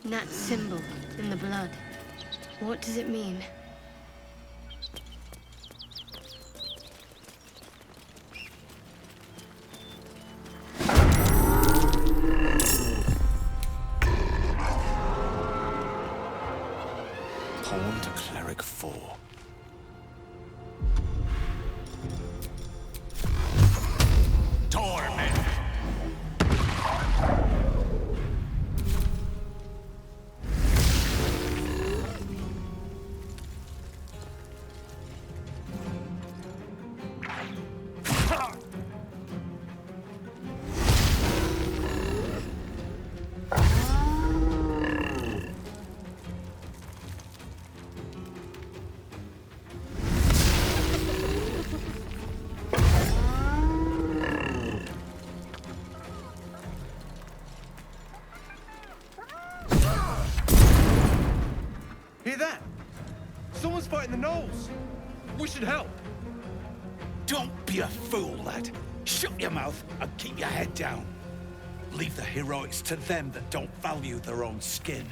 That symbol in the blood. What does it mean? Pawn to cleric 4. Torment! Hear that? Someone's fighting the gnolls. We should help. Don't be a fool, lad. Shut your mouth and keep your head down. Leave the heroics to them that don't value their own skin.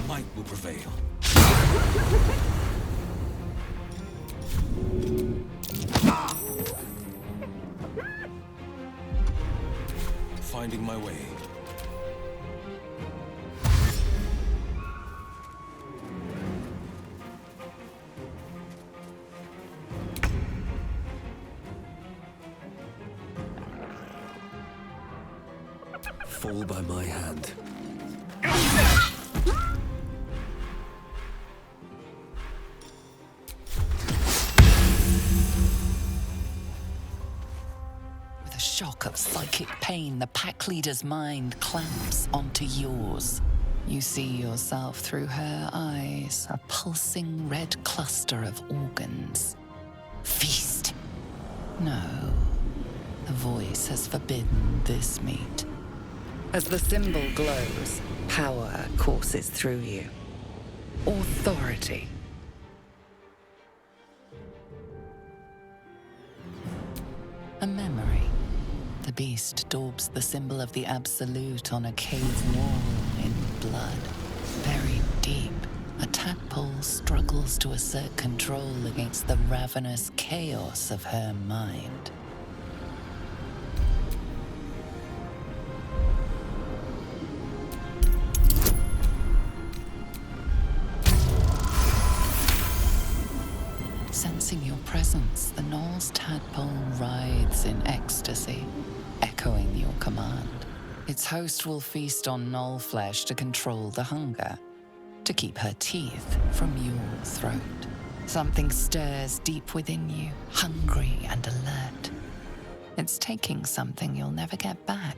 Might will prevail. Finding my way. Fall by my hand. With a shock of psychic pain, the pack leader's mind clamps onto yours. You see yourself through her eyes, a pulsing red cluster of organs. Feast! No. The voice has forbidden this meat. As the symbol glows, power courses through you. Authority. A memory. The beast daubs the symbol of the Absolute on a cave wall in blood. Buried deep, a tadpole struggles to assert control against the ravenous chaos of her mind. Sensing your presence, the Gnoll's tadpole writhes in ecstasy, echoing your command. Its host will feast on Gnoll flesh to control the hunger, to keep her teeth from your throat. Something stirs deep within you, hungry and alert. It's taking something you'll never get back.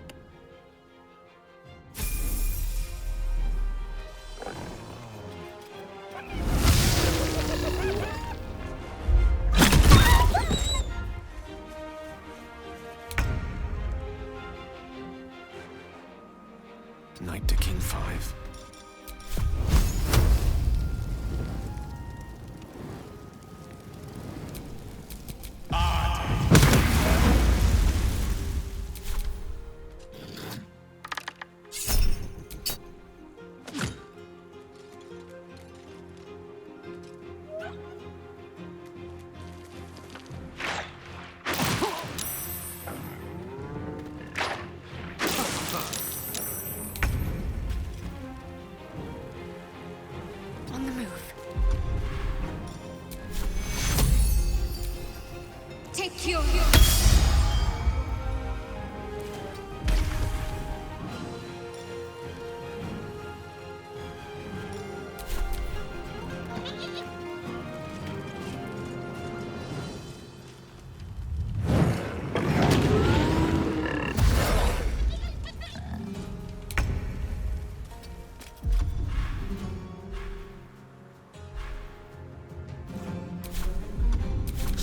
Knight to King 5.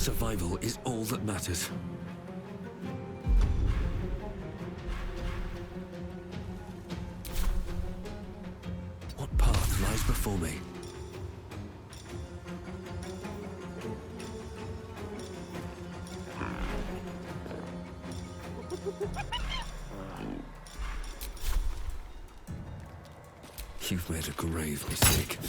Survival is all that matters. What path lies before me? You've made a grave mistake.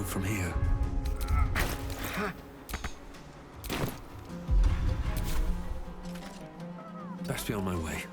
From here. Best be on my way.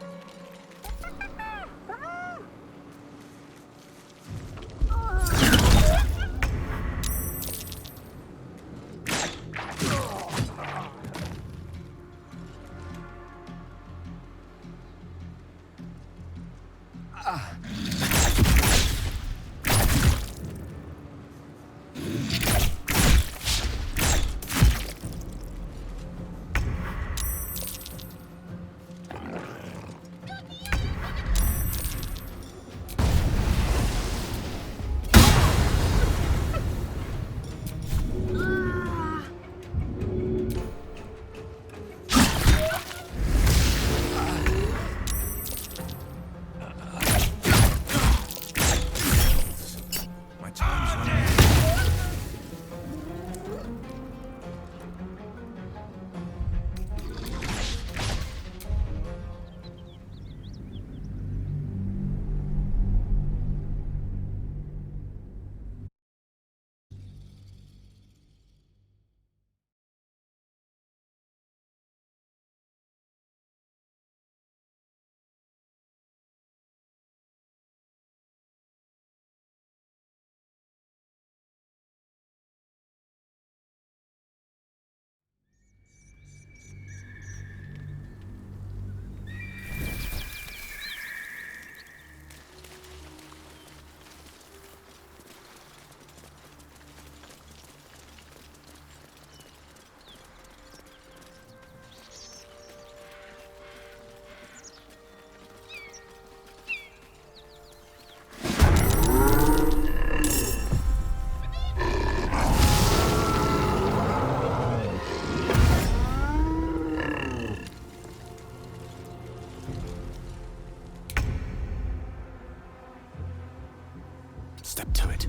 Step to it.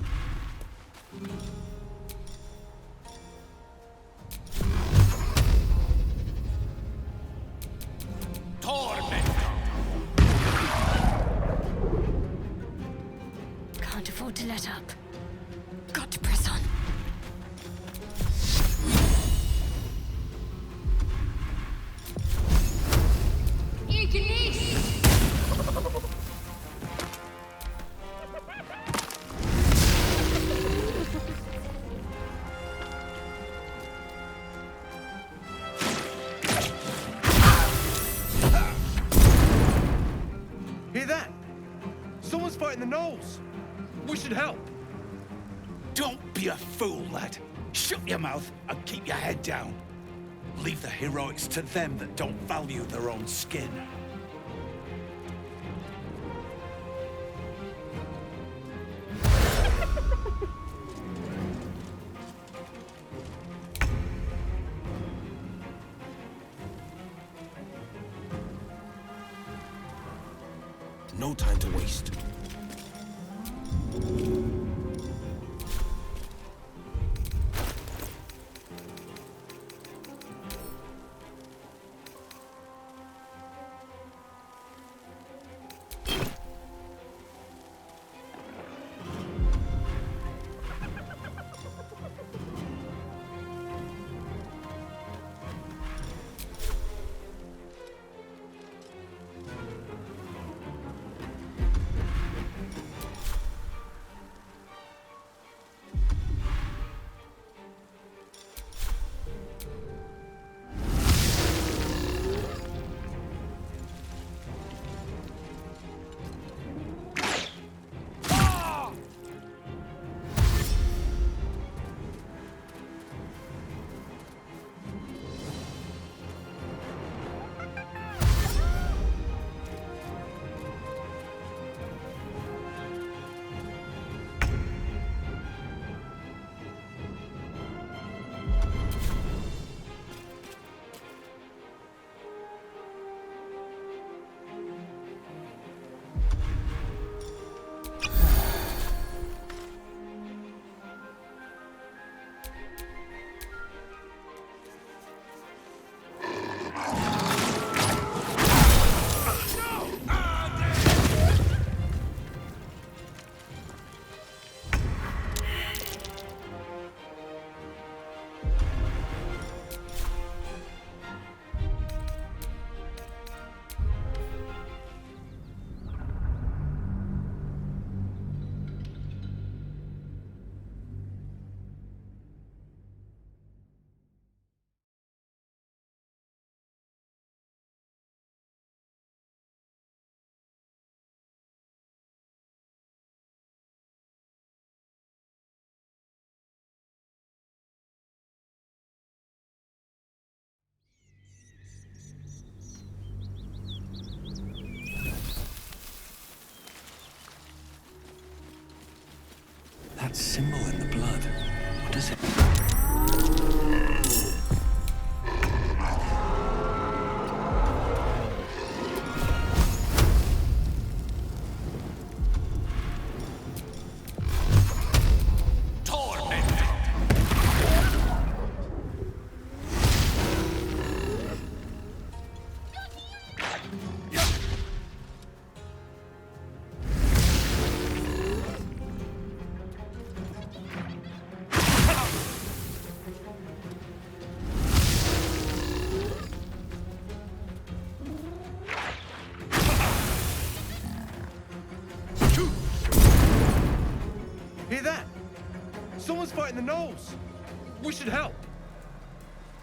Can't afford to let up. Got to press on. Hear that? Someone's fighting the gnolls. We should help. Don't be a fool, lad. Shut your mouth and keep your head down. Leave the heroics to them that don't value their own skin. No time to waste. That symbol in the blood. What does it... Hear that? Someone's fighting the gnolls. We should help.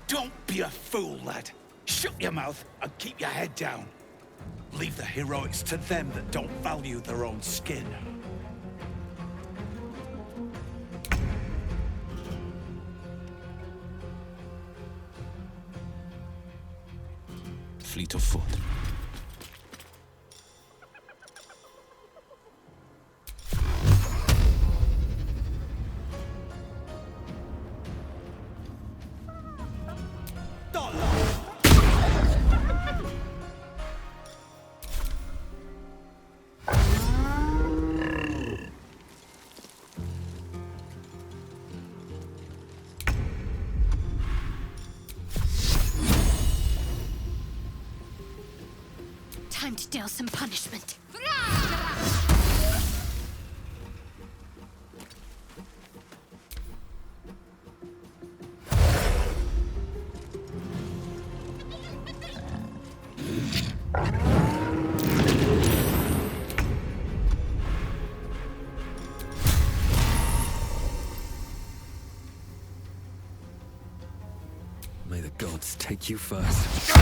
Don't be a fool, lad. Shut your mouth and keep your head down. Leave the heroics to them that don't value their own skin. Fleet of foot. Time to deal some punishment. May the gods take you first.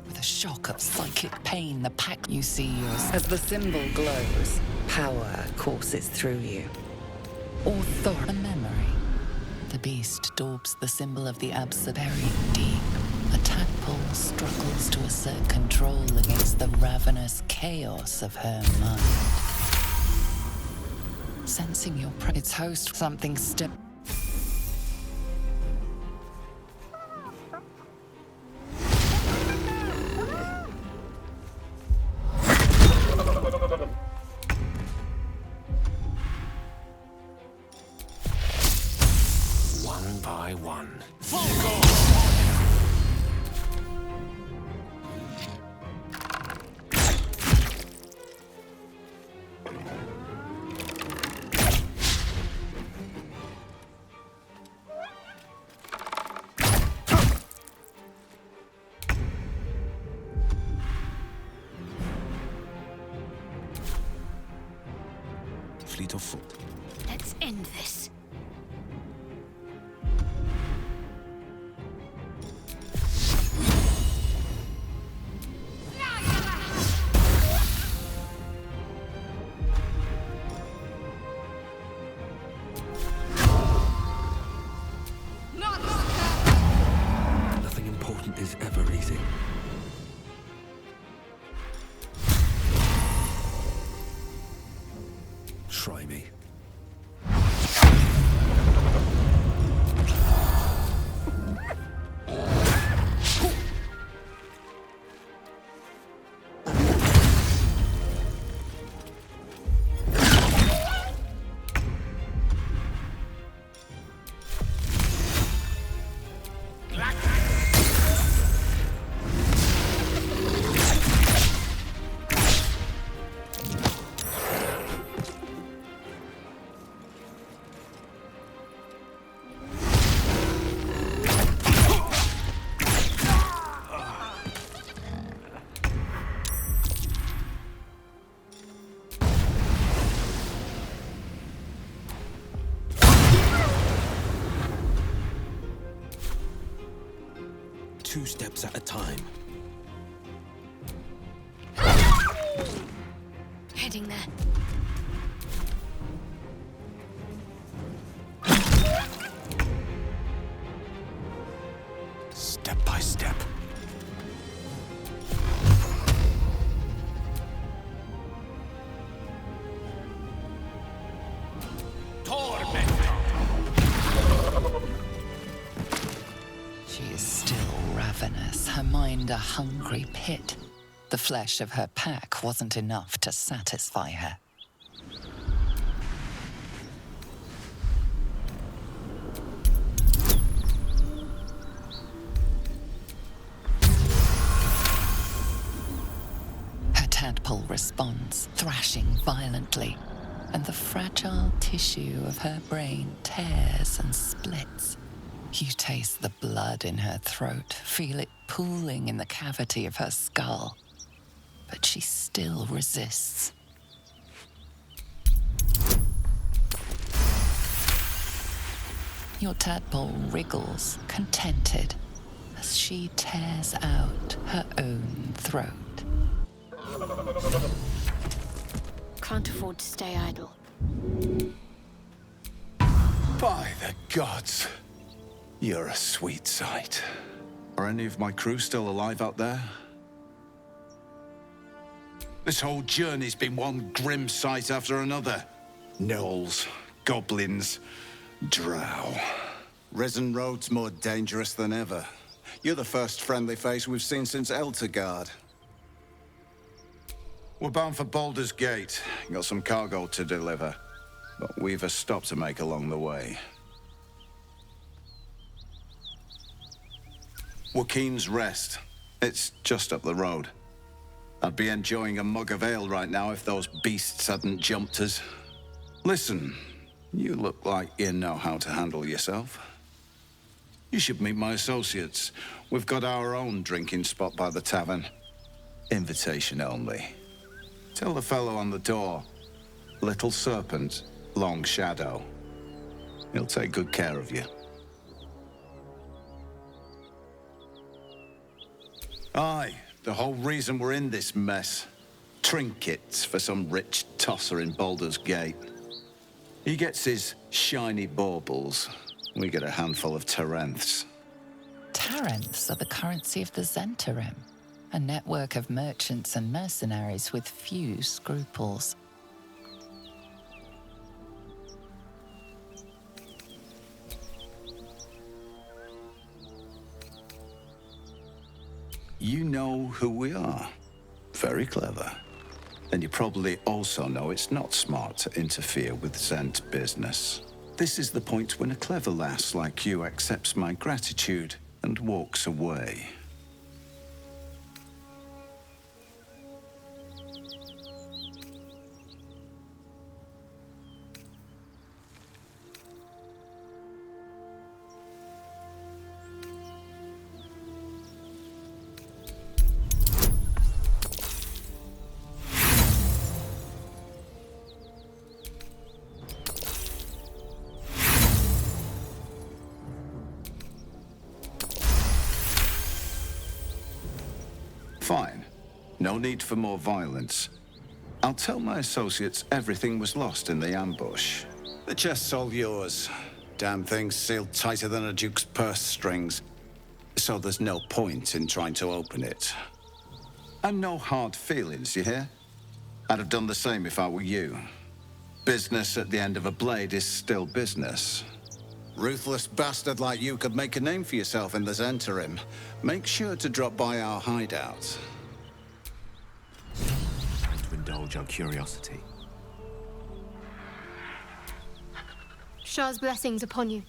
With a shock of psychic pain, the pack you see yours. As the symbol glows, power courses through you. A memory. The beast daubs the symbol of the Absa buried deep. A tadpole struggles to assert control against the ravenous chaos of her mind. Sensing your its host, something step. One by one. Fleet of foot. Let's end this. Nothing important is ever easy. Try me. 2 steps at a time. Heading there. Step by step. She is still ravenous, her mind a hungry pit. The flesh of her pack wasn't enough to satisfy her. Her tadpole responds, thrashing violently, and the fragile tissue of her brain tears and splits. You taste the blood in her throat, feel it pooling in the cavity of her skull. But she still resists. Your tadpole wriggles, contented, as she tears out her own throat. Can't afford to stay idle. By the gods, you're a sweet sight. Are any of my crew still alive out there? This whole journey's been one grim sight after another. Gnolls, goblins, drow. Risen Road's more dangerous than ever. You're the first friendly face we've seen since Eltergard. We're bound for Baldurs Gate. Got some cargo to deliver. But we've a stop to make along the way. Wakeen's Rest. It's just up the road. I'd be enjoying a mug of ale right now if those beasts hadn't jumped us. Listen, you look like you know how to handle yourself. You should meet my associates. We've got our own drinking spot by the tavern. Invitation only. Tell the fellow on the door. Little Serpent, Long Shadow. He'll take good care of you. Aye, the whole reason we're in this mess. Trinkets for some rich tosser in Baldur's Gate. He gets his shiny baubles. We get a handful of Tarenths. Tarenths are the currency of the Zentarim, a network of merchants and mercenaries with few scruples. You know who we are. Very clever. And you probably also know it's not smart to interfere with Zent business. This is the point when a clever lass like you accepts my gratitude and walks away. Fine. No need for more violence. I'll tell my associates everything was lost in the ambush. The chest's all yours. Damn thing's sealed tighter than a duke's purse strings. So there's no point in trying to open it. And no hard feelings, you hear? I'd have done the same if I were you. Business at the end of a blade is still business. Ruthless bastard like you could make a name for yourself in the Zentarim. Make sure to drop by our hideout. To indulge our curiosity. Shah's blessings upon you.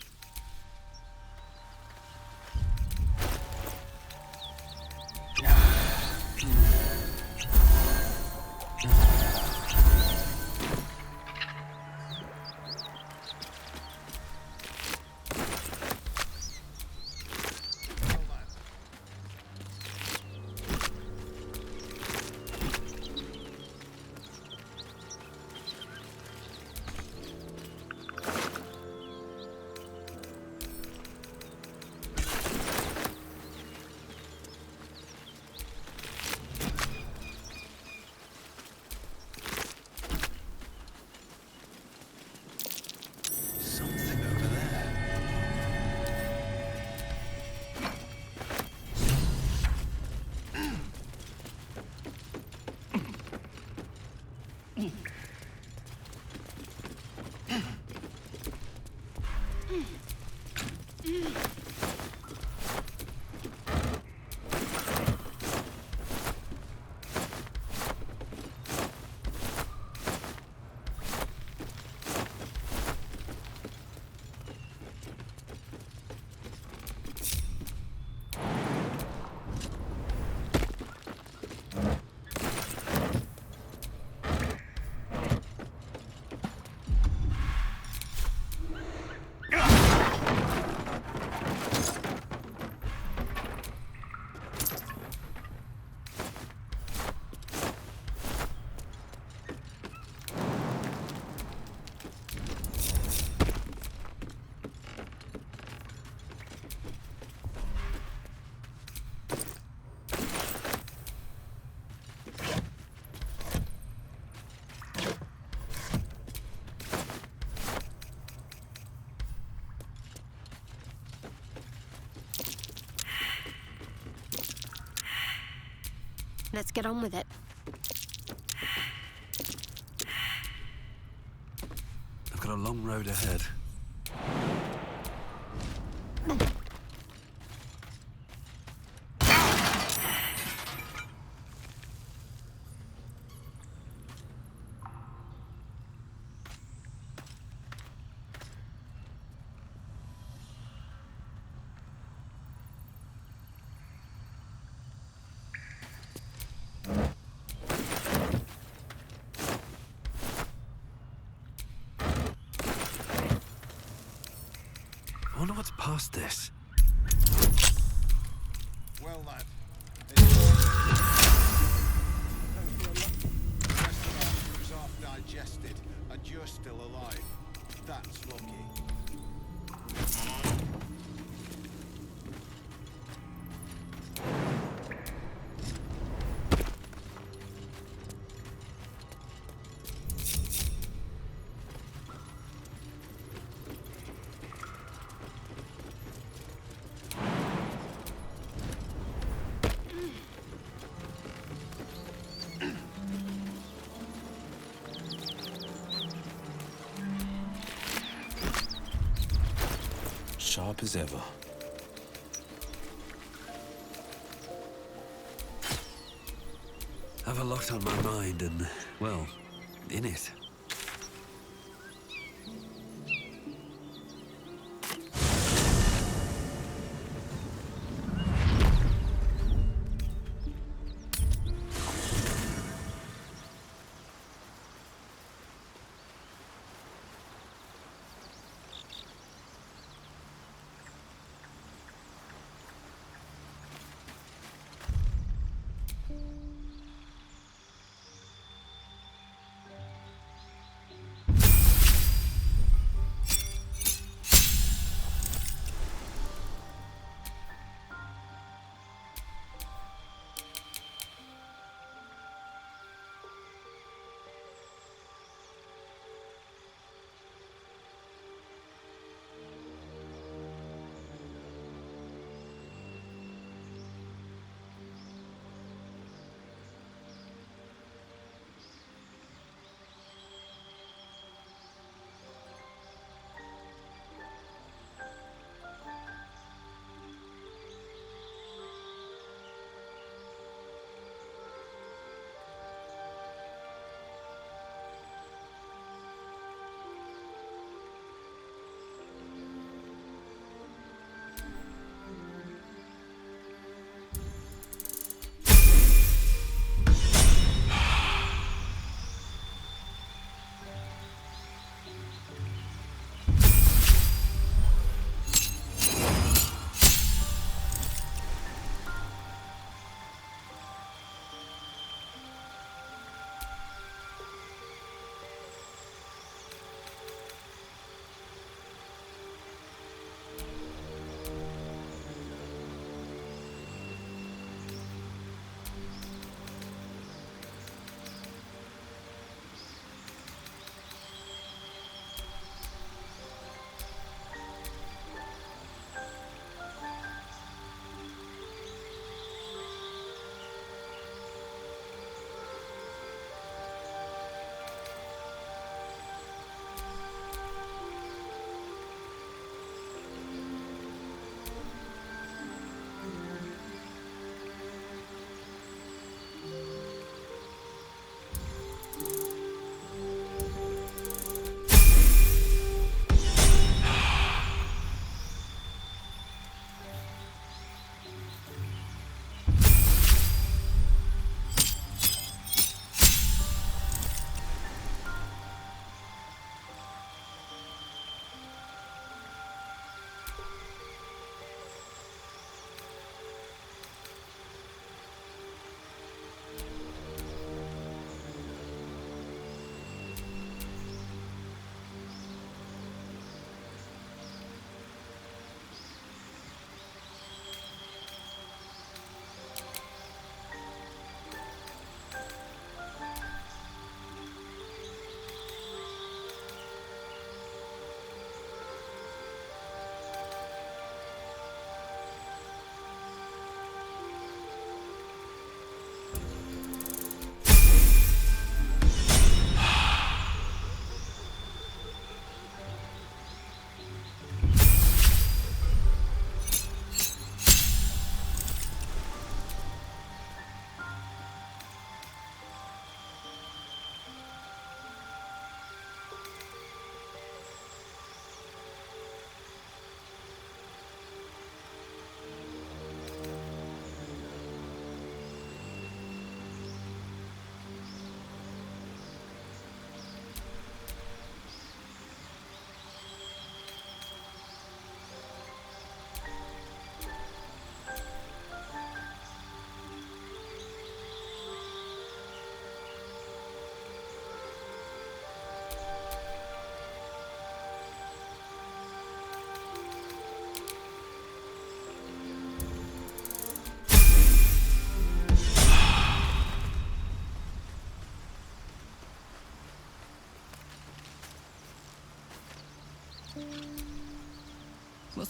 Let's get on with it. I've got a long road ahead. I wonder what's past this. Well, lad. It's half digested, and you're still alive. That's lucky. Sharp as ever. I've a lot on my mind and, well, in it.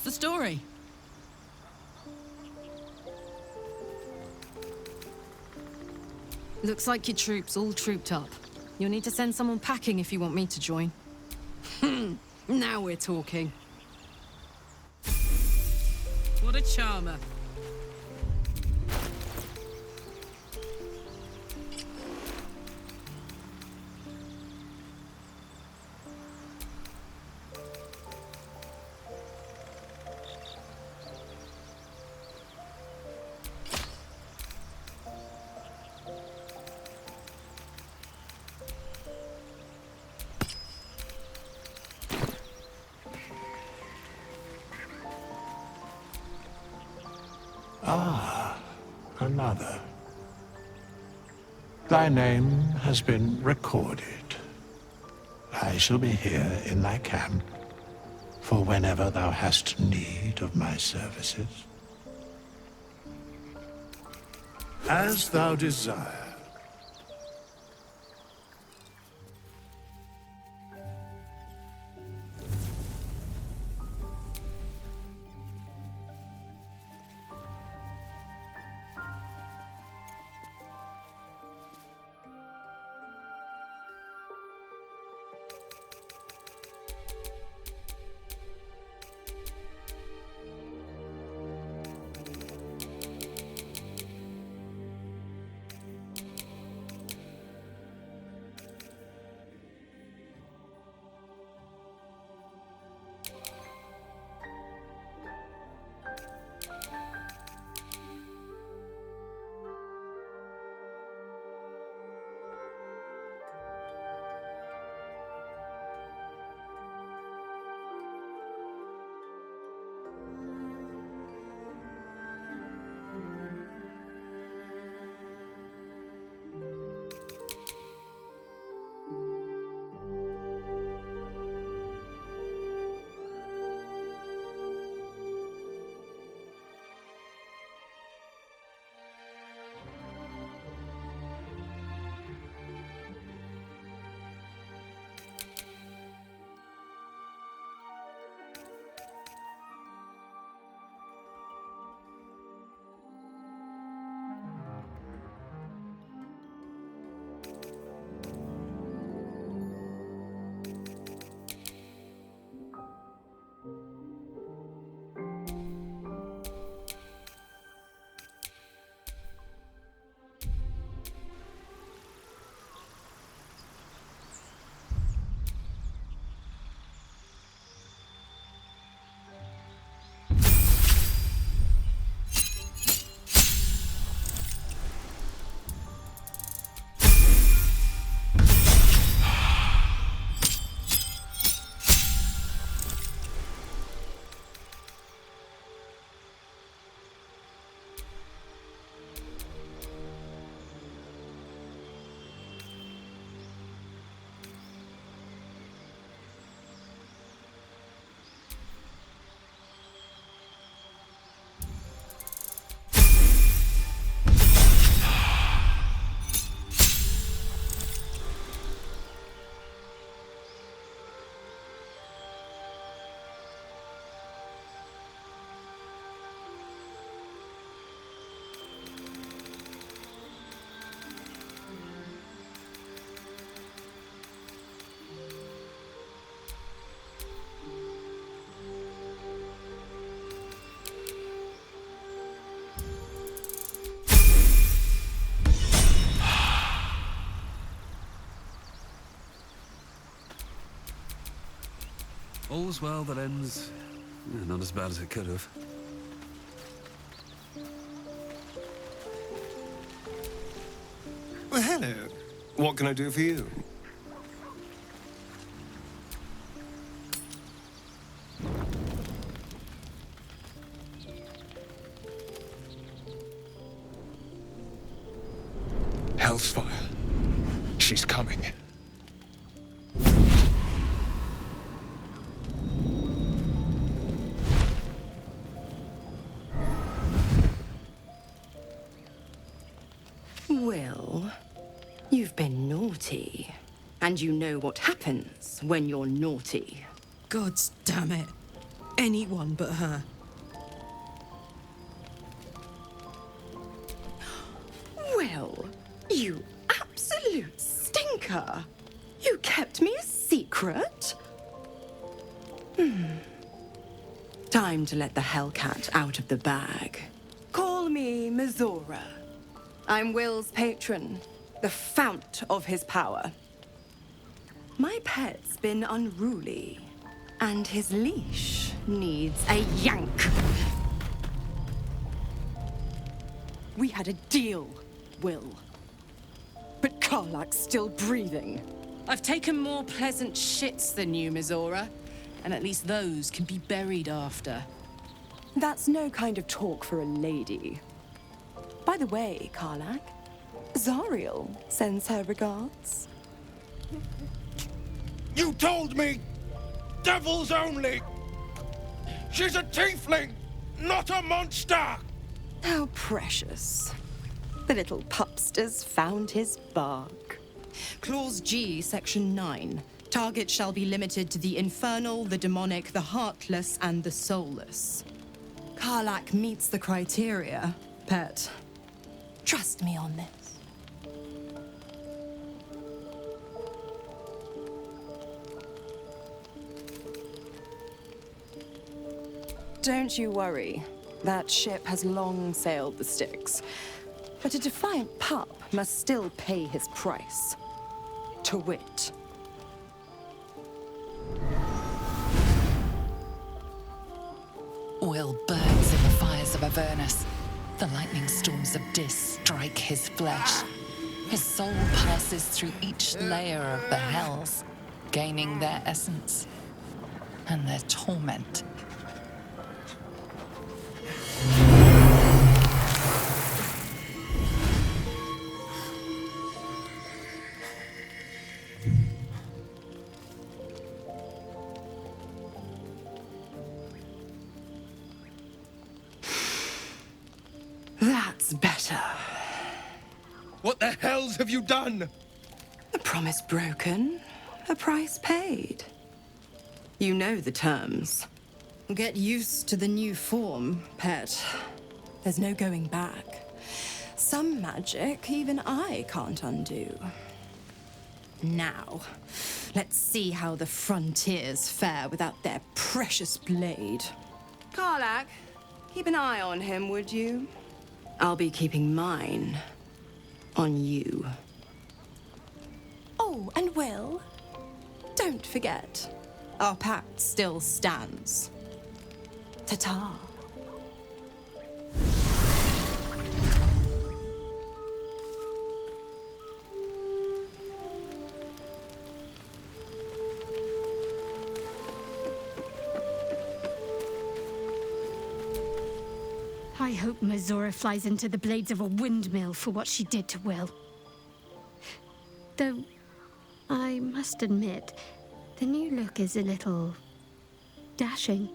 What's the story? Looks like your troops all trooped up. You'll need to send someone packing if you want me to join. Now we're talking. What a charmer. Another. Thy name has been recorded. I shall be here in thy camp for whenever thou hast need of my services. As thou desire. All's well that ends... not as bad as it could have. Well, hello. What can I do for you? Hellsfire. She's coming. Well, you've been naughty. And you know what happens when you're naughty. God damn it. anyone but her. Will, you absolute stinker! You kept me a secret? Time to let the Hellcat out of the bag. Call me Mizora. I'm Will's patron, the fount of his power. My pet's been unruly, and his leash needs a yank. We had a deal, Will. But Karlak's still breathing. I've taken more pleasant shits than you, Mizora. And at least those can be buried after. That's no kind of talk for a lady. By the way, Karlak, Zariel sends her regards. You told me! Devils only! She's a tiefling, not a monster! How precious. The little pupster's found his bark. Clause G, Section 9. Target shall be limited to the infernal, the demonic, the heartless, and the soulless. Karlak meets the criteria, pet. Trust me on this. Don't you worry. That ship has long sailed the Styx. But a defiant pup must still pay his price. To wit. Will burns in the fires of Avernus. The lightning storms of Dis strike his flesh. His soul passes through each layer of the hells, gaining their essence and their torment. That's better. What the hells have you done? A promise broken, a price paid. You know the terms. Get used to the new form, pet. There's no going back. Some magic even I can't undo. Now, let's see how the frontiers fare without their precious blade. Karlak, keep an eye on him, would you? I'll be keeping mine on you. Oh, and Will, don't forget, our pact still stands. Ta-ta. I hope Mizora flies into the blades of a windmill for what she did to Will. Though, I must admit, the new look is a little dashing.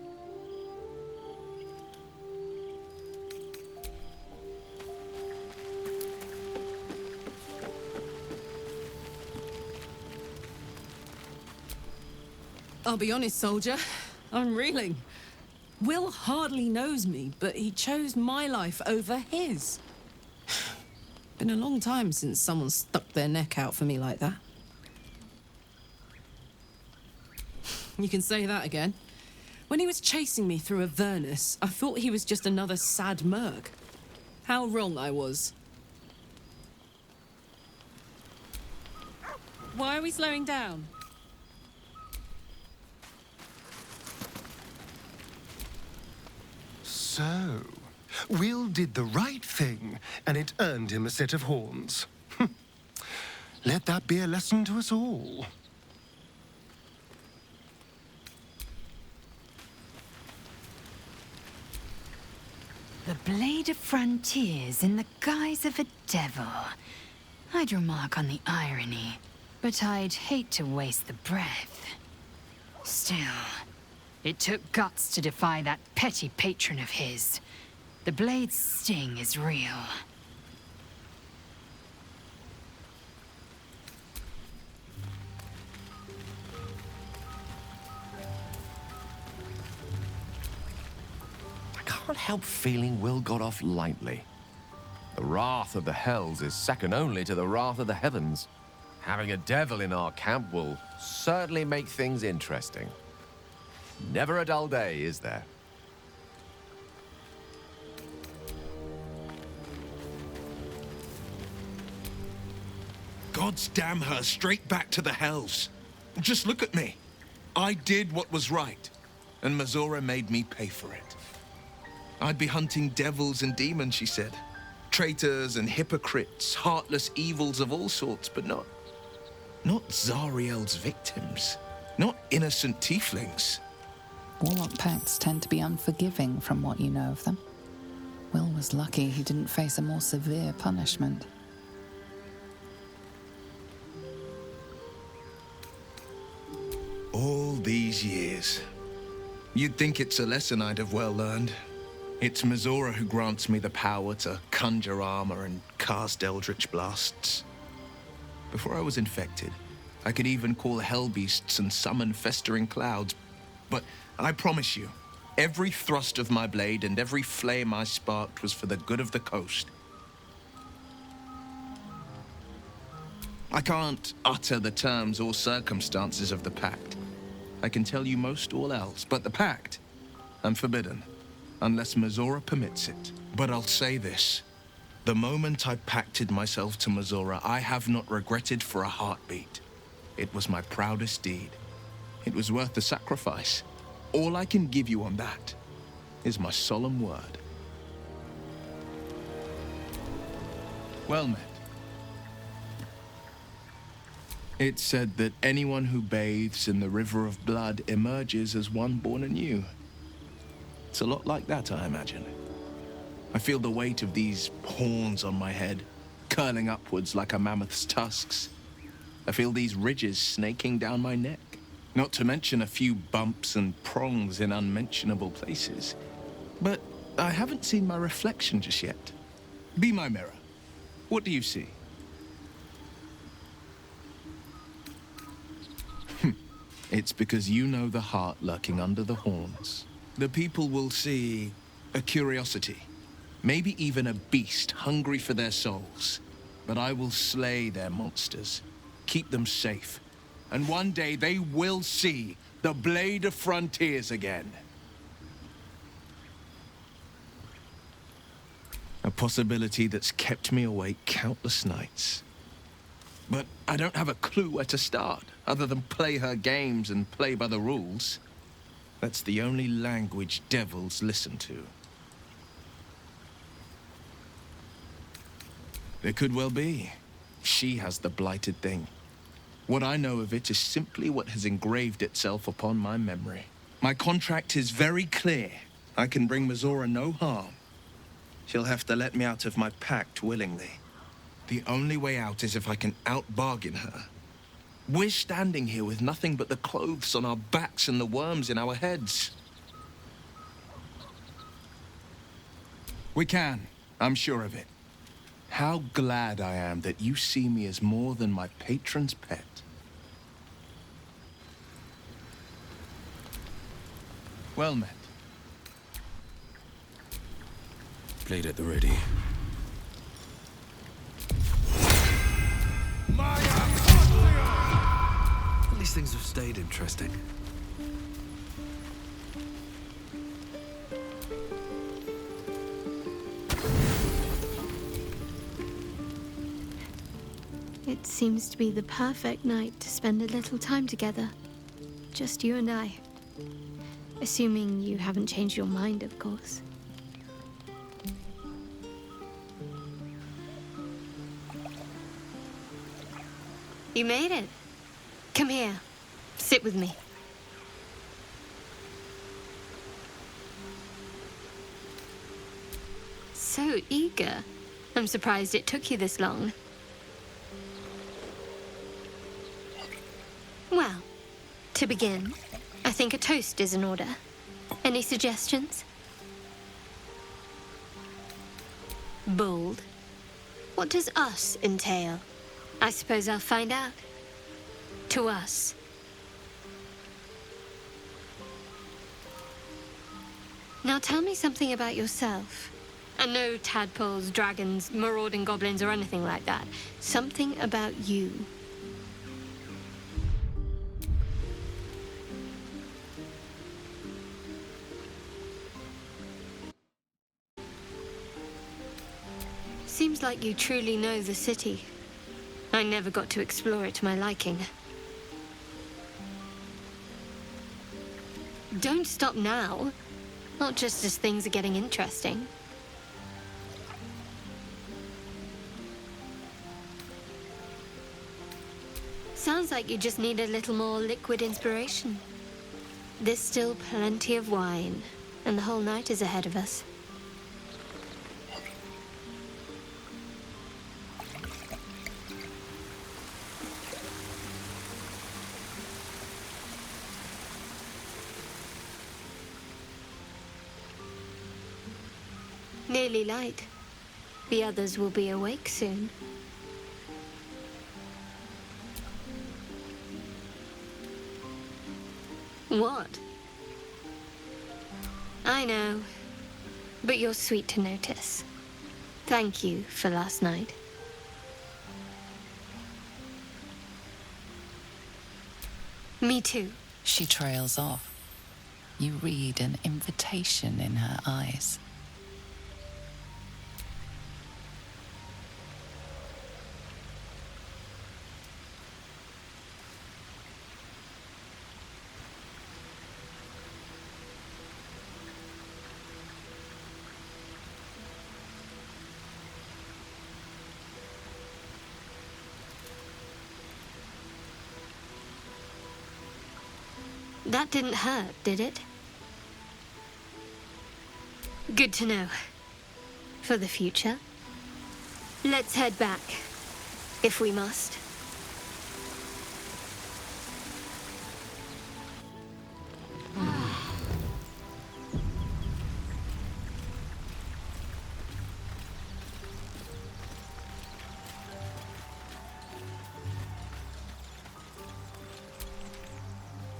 I'll be honest, soldier. I'm reeling. Will hardly knows me, but he chose my life over his. Been a long time since someone stuck their neck out for me like that. You can say that again. When he was chasing me through Avernus, I thought he was just another sad merc. How wrong I was. Why are we slowing down? So, Will did the right thing, and it earned him a set of horns. Let that be a lesson to us all. The Blade of Frontiers in the guise of a devil. I'd remark on the irony, but I'd hate to waste the breath. Still, it took guts to defy that petty patron of his. The blade's sting is real. help feeling Will got off lightly. The wrath of the Hells is second only to the wrath of the heavens. Having a devil in our camp will certainly make things interesting. Never a dull day, is there? Gods damn her, straight back to the Hells. Just look at me. I did what was right, and Mazora made me pay for it. I'd be hunting devils and demons, she said. Traitors and hypocrites, heartless evils of all sorts, but not Zariel's victims. Not innocent tieflings. Warlock pacts tend to be unforgiving from what you know of them. Will was lucky he didn't face a more severe punishment. All these years. You'd think it's a lesson I'd have well learned. It's Mazora who grants me the power to conjure armor and cast eldritch blasts. Before I was infected, I could even call hell beasts and summon festering clouds. But I promise you, every thrust of my blade and every flame I sparked was for the good of the coast. I can't utter the terms or circumstances of the pact. I can tell you most all else, but the pact, I'm forbidden, unless Mazora permits it. But I'll say this. The moment I pacted myself to Mazora, I have not regretted for a heartbeat. It was my proudest deed. It was worth the sacrifice. All I can give you on that is my solemn word. Well met. It's said that anyone who bathes in the river of blood emerges as one born anew. It's a lot like that, I imagine. I feel the weight of these horns on my head, curling upwards like a mammoth's tusks. I feel these ridges snaking down my neck, not to mention a few bumps and prongs in unmentionable places. But I haven't seen my reflection just yet. Be my mirror. What do you see? It's because you know the heart lurking under the horns. The people will see a curiosity, maybe even a beast hungry for their souls. But I will slay their monsters, keep them safe, and one day they will see the Blade of Frontiers again. A possibility that's kept me awake countless nights. But I don't have a clue where to start, other than play her games and play by the rules. That's the only language devils listen to. It could well be. She has the blighted thing. What I know of it is simply what has engraved itself upon my memory. My contract is very clear. I can bring Mazora no harm. She'll have to let me out of my pact willingly. The only way out is if I can out-bargain her. We're standing here with nothing but the clothes on our backs and the worms in our heads. We can, I'm sure of it. How glad I am that you see me as more than my patron's pet. Well met. Blade at the ready. These things have stayed interesting. It seems to be the perfect night to spend a little time together. Just you and I. Assuming you haven't changed your mind, of course. You made it. Come here. Sit with me. So eager. I'm surprised it took you this long. Well, to begin, I think a toast is in order. Any suggestions? Bold. What does us entail? I suppose I'll find out. To us. Now tell me something about yourself. And no tadpoles, dragons, marauding goblins, or anything like that. Something about you. Seems like you truly know the city. I never got to explore it to my liking. Don't stop now. Not just as things are getting interesting. Sounds like you just need a little more liquid inspiration. There's still plenty of wine, and the whole night is ahead of us. Nearly light. The others will be awake soon. What? I know, but you're sweet to notice. Thank you for last night. Me too. She trails off. You read an invitation in her eyes. That didn't hurt, did it? Good to know. For the future. Let's head back, if we must.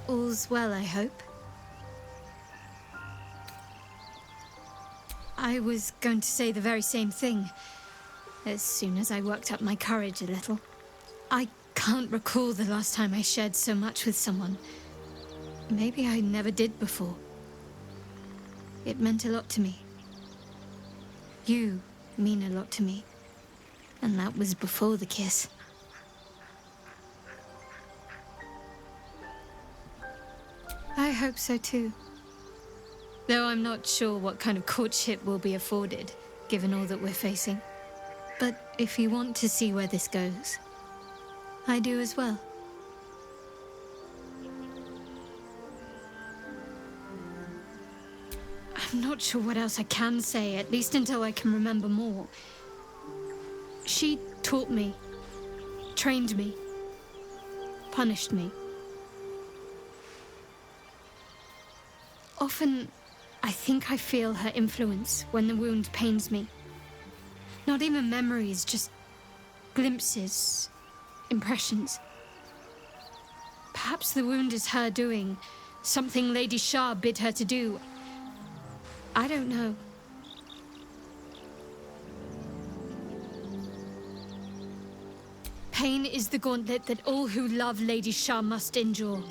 All's well, I hope. I was going to say the very same thing, as soon as I worked up my courage a little. I can't recall the last time I shared so much with someone. Maybe I never did before. It meant a lot to me. You mean a lot to me. And that was before the kiss. I hope so too. Though I'm not sure what kind of courtship will be afforded, given all that we're facing. But if you want to see where this goes, I do as well. I'm not sure what else I can say, at least until I can remember more. She taught me, trained me, punished me. Often, I think I feel her influence when the wound pains me. Not even memories, just glimpses, impressions. Perhaps the wound is her doing, something Lady Shah bid her to do. I don't know. Pain is the gauntlet that all who love Lady Shah must endure.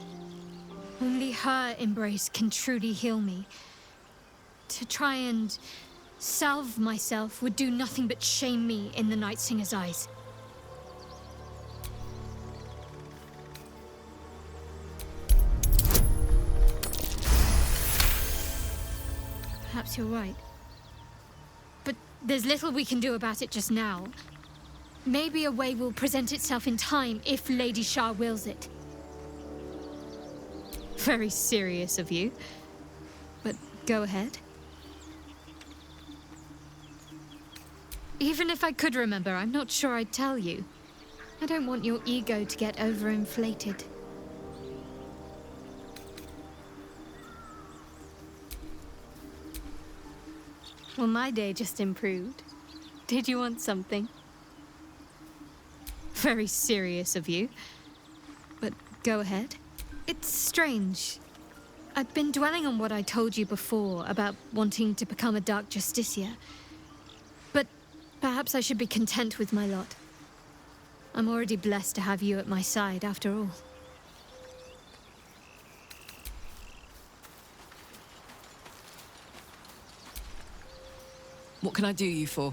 Only her embrace can truly heal me. To try and salve myself would do nothing but shame me in the Night Singer's eyes. Perhaps you're right. But there's little we can do about it just now. Maybe a way will present itself in time if Lady Shah wills it. Very serious of you. But go ahead. Even if I could remember, I'm not sure I'd tell you. I don't want your ego to get overinflated. Well, my day just improved. Did you want something? Very serious of you. But go ahead. It's strange. I've been dwelling on what I told you before about wanting to become a Dark Justiciar. But perhaps I should be content with my lot. I'm already blessed to have you at my side, after all. What can I do you for?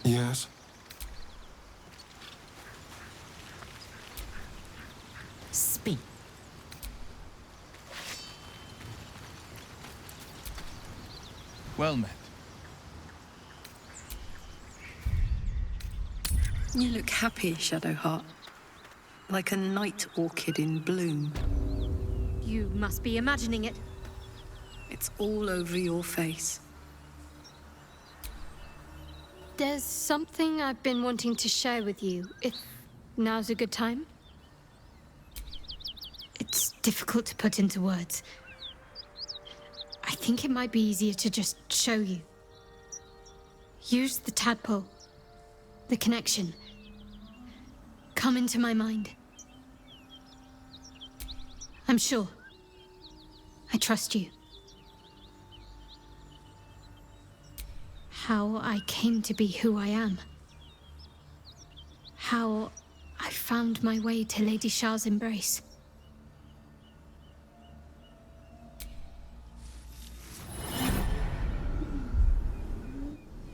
Yes? Speak. Well met. You look happy, Shadowheart. Like a night orchid in bloom. You must be imagining it. It's all over your face. There's something I've been wanting to share with you, if now's a good time. It's difficult to put into words. I think it might be easier to just show you. Use the tadpole. The connection. Come into my mind. I'm sure. I trust you. How I came to be who I am. How I found my way to Lady Shah's embrace.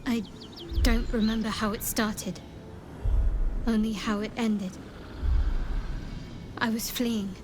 I don't remember how it started, only how it ended. I was fleeing.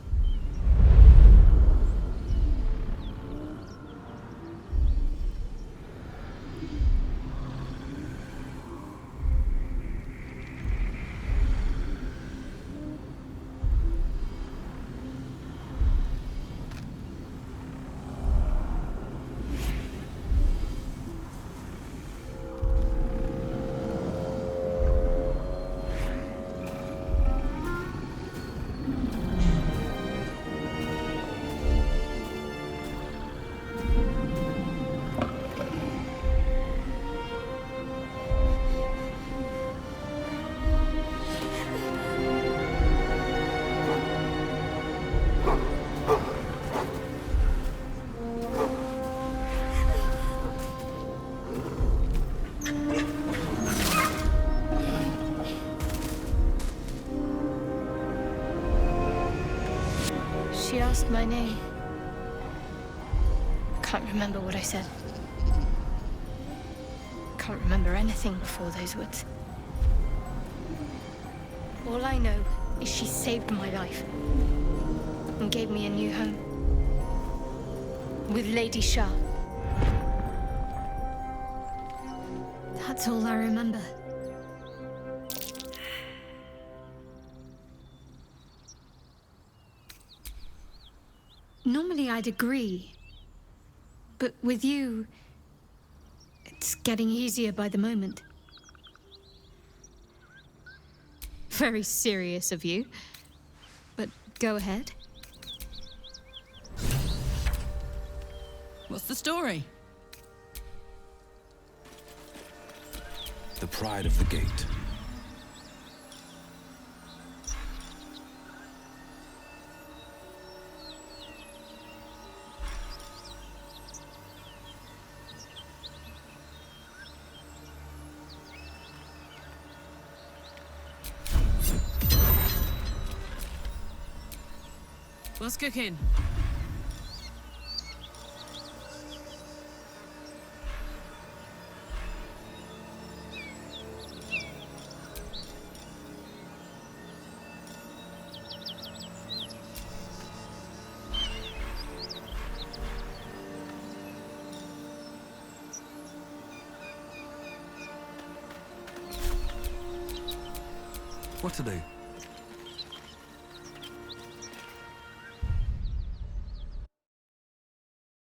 She asked my name. Can't remember what I said. Can't remember anything before those words. All I know is she saved my life and gave me a new home. With Lady Shah. That's all I remember. Normally I'd agree, but with you, it's getting easier by the moment. Very serious of you, but go ahead. What's the story? The pride of the gate. What's cooking? What to do?